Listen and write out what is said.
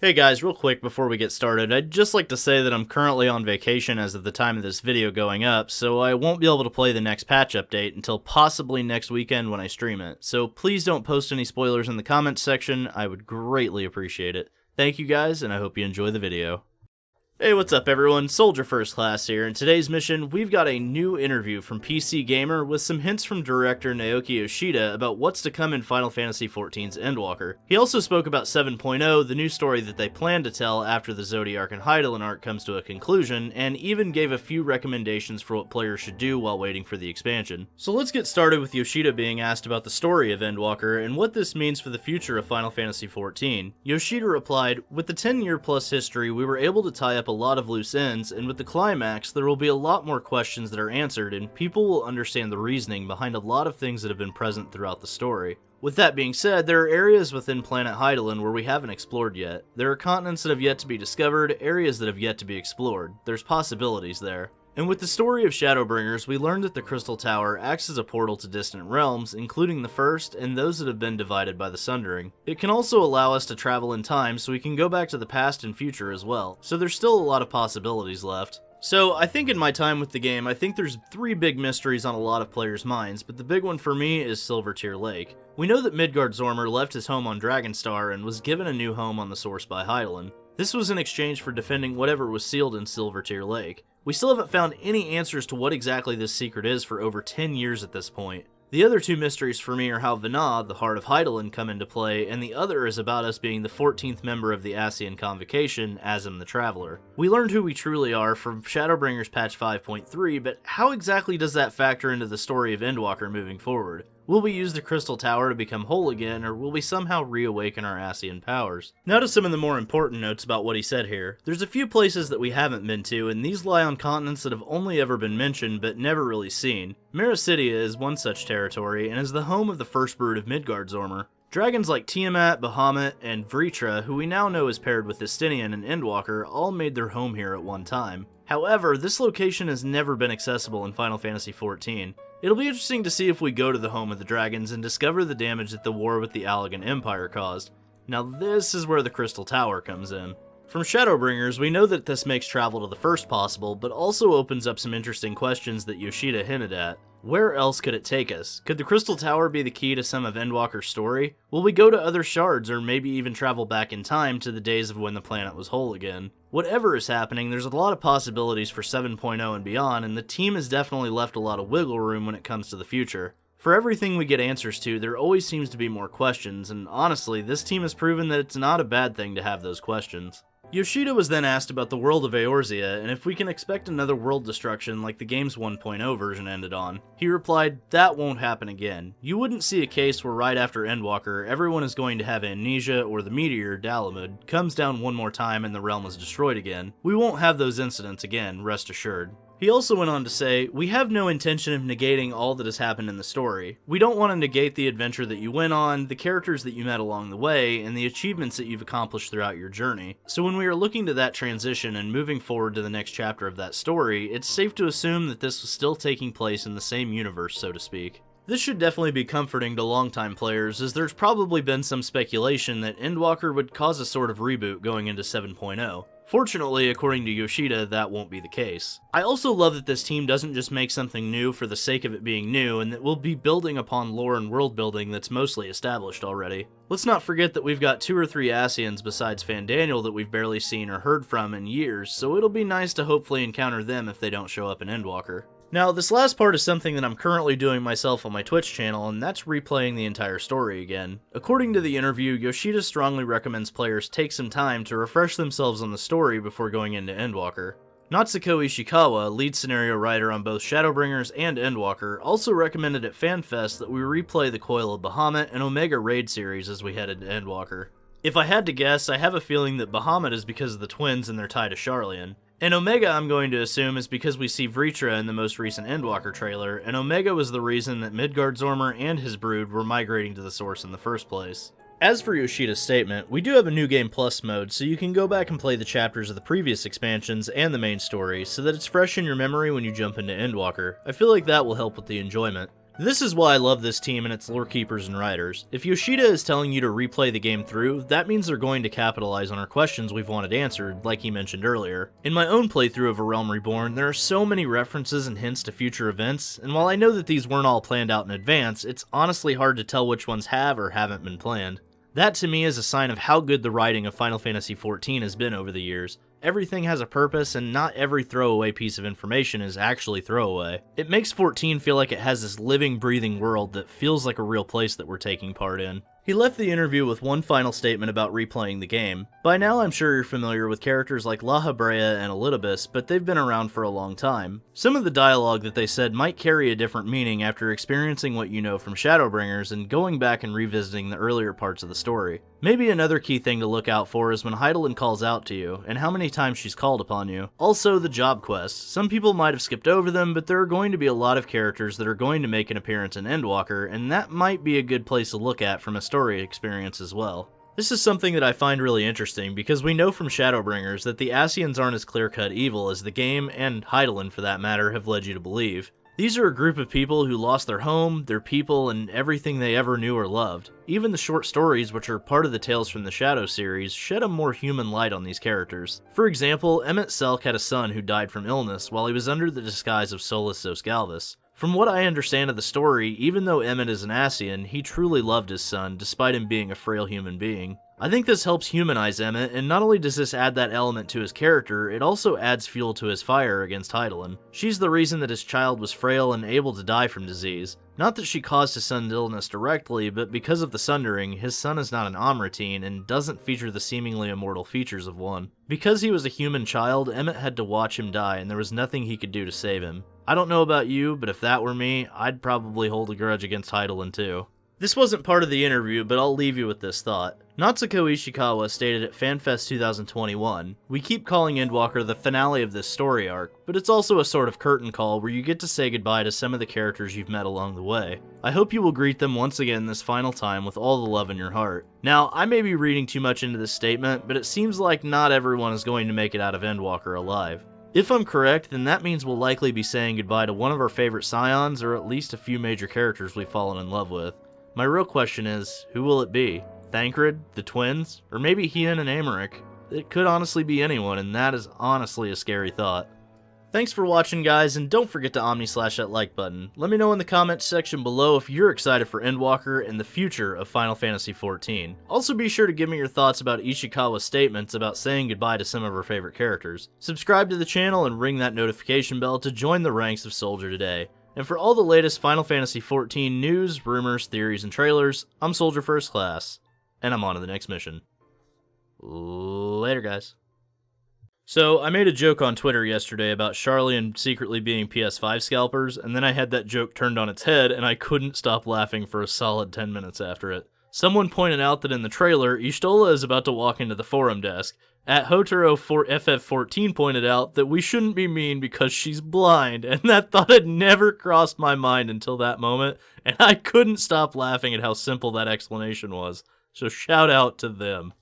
Hey guys, real quick before we get started, I'd just like to say that I'm currently on vacation as of the time of this video going up, so I won't be able to play the next patch update until possibly next weekend when I stream it. So please don't post any spoilers in the comments section, I would greatly appreciate it. Thank you guys, and I hope you enjoy the video. Hey, what's up everyone? Soldier First Class here. In today's mission, we've got a new interview from PC Gamer with some hints from director Naoki Yoshida about what's to come in Final Fantasy XIV's Endwalker. He also spoke about 7.0, the new story that they plan to tell after the Zodiark and Hydaelyn arc comes to a conclusion, and even gave a few recommendations for what players should do while waiting for the expansion. So let's get started with Yoshida being asked about the story of Endwalker and what this means for the future of Final Fantasy XIV. Yoshida replied, "With the 10-year plus history, we were able to tie up a lot of loose ends, and with the climax, there will be a lot more questions that are answered, and people will understand the reasoning behind a lot of things that have been present throughout the story. With that being said, there are areas within planet Hydaelyn where we haven't explored yet. There are continents that have yet to be discovered, areas that have yet to be explored. There's possibilities there. And with the story of Shadowbringers, we learned that the Crystal Tower acts as a portal to distant realms, including the first and those that have been divided by the Sundering. It can also allow us to travel in time so we can go back to the past and future as well, so there's still a lot of possibilities left. So, I think in my time with the game, I think there's three big mysteries on a lot of players' minds, but the big one for me is Silvertear Lake. We know that Midgard-Zormr left his home on Dragonstar and was given a new home on the Source by Hydaelyn. This was in exchange for defending whatever was sealed in Silvertear Lake. We still haven't found any answers to what exactly this secret is for over 10 years at this point. The other two mysteries for me are how Vana, the heart of Hydaelyn, come into play, and the other is about us being the 14th member of the Ascian Convocation, Asm the Traveler. We learned who we truly are from Shadowbringers patch 5.3, but how exactly does that factor into the story of Endwalker moving forward? Will we use the Crystal Tower to become whole again, or will we somehow reawaken our Ascian powers? Now to some of the more important notes about what he said here. There's a few places that we haven't been to, and these lie on continents that have only ever been mentioned, but never really seen. Meracidia is one such territory, and is the home of the first brood of Midgard-Zormr. Dragons like Tiamat, Bahamut, and Vritra, who we now know is paired with Estinien and Endwalker, all made their home here at one time. However, this location has never been accessible in Final Fantasy XIV. It'll be interesting to see if we go to the home of the dragons and discover the damage that the war with the Allagan Empire caused. Now this is where the Crystal Tower comes in. From Shadowbringers, we know that this makes travel to the first possible, but also opens up some interesting questions that Yoshida hinted at. Where else could it take us? Could the Crystal Tower be the key to some of Endwalker's story? Will we go to other shards, or maybe even travel back in time to the days of when the planet was whole again? Whatever is happening, there's a lot of possibilities for 7.0 and beyond, and the team has definitely left a lot of wiggle room when it comes to the future. For everything we get answers to, there always seems to be more questions, and honestly, this team has proven that it's not a bad thing to have those questions. Yoshida was then asked about the world of Eorzea, and if we can expect another world destruction like the game's 1.0 version ended on. He replied, "That won't happen again. You wouldn't see a case where right after Endwalker, everyone is going to have amnesia or the meteor, Dalamud, comes down one more time and the realm is destroyed again. We won't have those incidents again, rest assured." He also went on to say, "We have no intention of negating all that has happened in the story. We don't want to negate the adventure that you went on, the characters that you met along the way, and the achievements that you've accomplished throughout your journey. So when we are looking to that transition and moving forward to the next chapter of that story, it's safe to assume that this was still taking place in the same universe, so to speak." This should definitely be comforting to longtime players, as there's probably been some speculation that Endwalker would cause a sort of reboot going into 7.0. Fortunately, according to Yoshida, that won't be the case. I also love that this team doesn't just make something new for the sake of it being new, and that we'll be building upon lore and world building that's mostly established already. Let's not forget that we've got 2 or 3 Ascians besides Fandaniel that we've barely seen or heard from in years, so it'll be nice to hopefully encounter them if they don't show up in Endwalker. Now, this last part is something that I'm currently doing myself on my Twitch channel, and that's replaying the entire story again. According to the interview, Yoshida strongly recommends players take some time to refresh themselves on the story before going into Endwalker. Natsuko Ishikawa, lead scenario writer on both Shadowbringers and Endwalker, also recommended at FanFest that we replay the Coil of Bahamut and Omega Raid series as we head into Endwalker. If I had to guess, I have a feeling that Bahamut is because of the twins and their tie to Sharlayan. And Omega, I'm going to assume, is because we see Vritra in the most recent Endwalker trailer, and Omega was the reason that Midgard-Zormr and his brood were migrating to the Source in the first place. As for Yoshida's statement, we do have a New Game Plus mode, so you can go back and play the chapters of the previous expansions and the main story, so that it's fresh in your memory when you jump into Endwalker. I feel like that will help with the enjoyment. This is why I love this team and its lore keepers and writers. If Yoshida is telling you to replay the game through, that means they're going to capitalize on our questions we've wanted answered, like he mentioned earlier. In my own playthrough of A Realm Reborn, there are so many references and hints to future events, and while I know that these weren't all planned out in advance, it's honestly hard to tell which ones have or haven't been planned. That to me is a sign of how good the writing of Final Fantasy XIV has been over the years. Everything has a purpose, and not every throwaway piece of information is actually throwaway. It makes 14 feel like it has this living, breathing world that feels like a real place that we're taking part in. He left the interview with one final statement about replaying the game. By now I'm sure you're familiar with characters like La Habrea and Elidibus, but they've been around for a long time. Some of the dialogue that they said might carry a different meaning after experiencing what you know from Shadowbringers and going back and revisiting the earlier parts of the story. Maybe another key thing to look out for is when Hydaelyn calls out to you, and how many times she's called upon you. Also, the job quests. Some people might have skipped over them, but there are going to be a lot of characters that are going to make an appearance in Endwalker, and that might be a good place to look at from a story experience as well. This is something that I find really interesting, because we know from Shadowbringers that the Ascians aren't as clear-cut evil as the game, and Hydaelyn for that matter, have led you to believe. These are a group of people who lost their home, their people, and everything they ever knew or loved. Even the short stories, which are part of the Tales from the Shadow series, shed a more human light on these characters. For example, Emet Selch had a son who died from illness while he was under the disguise of Solus Zosgalvis. From what I understand of the story, even though Emet is an Ascian, he truly loved his son, despite him being a frail human being. I think this helps humanize Emet, and not only does this add that element to his character, it also adds fuel to his fire against Hydaelyn. She's the reason that his child was frail and able to die from disease. Not that she caused his son's illness directly, but because of the Sundering, his son is not an Amratine and doesn't feature the seemingly immortal features of one. Because he was a human child, Emet had to watch him die, and there was nothing he could do to save him. I don't know about you, but if that were me, I'd probably hold a grudge against Hydaelyn too. This wasn't part of the interview, but I'll leave you with this thought. Natsuko Ishikawa stated at FanFest 2021, "We keep calling Endwalker the finale of this story arc, but it's also a sort of curtain call where you get to say goodbye to some of the characters you've met along the way. I hope you will greet them once again this final time with all the love in your heart." Now, I may be reading too much into this statement, but it seems like not everyone is going to make it out of Endwalker alive. If I'm correct, then that means we'll likely be saying goodbye to one of our favorite scions, or at least a few major characters we've fallen in love with. My real question is, who will it be? Thancred, the twins, or maybe Hien and Americ? It could honestly be anyone, and that is honestly a scary thought. Thanks for watching, guys, and don't forget to omni-slash that like button. Let me know in the comments section below if you're excited for Endwalker and the future of Final Fantasy XIV. Also be sure to give me your thoughts about Ishikawa's statements about saying goodbye to some of her favorite characters. Subscribe to the channel and ring that notification bell to join the ranks of Soldier today. And for all the latest Final Fantasy XIV news, rumors, theories, and trailers, I'm Soldier First Class, and I'm on to the next mission. Later, guys. So, I made a joke on Twitter yesterday about Charlian secretly being PS5 scalpers, and then I had that joke turned on its head, and I couldn't stop laughing for a solid 10 minutes after it. Someone pointed out that in the trailer, yshtola is about to walk into the forum desk. At Hotaro FF14 pointed out that we shouldn't be mean because she's blind, and that thought had never crossed my mind until that moment, and I couldn't stop laughing at how simple that explanation was. So shout out to them.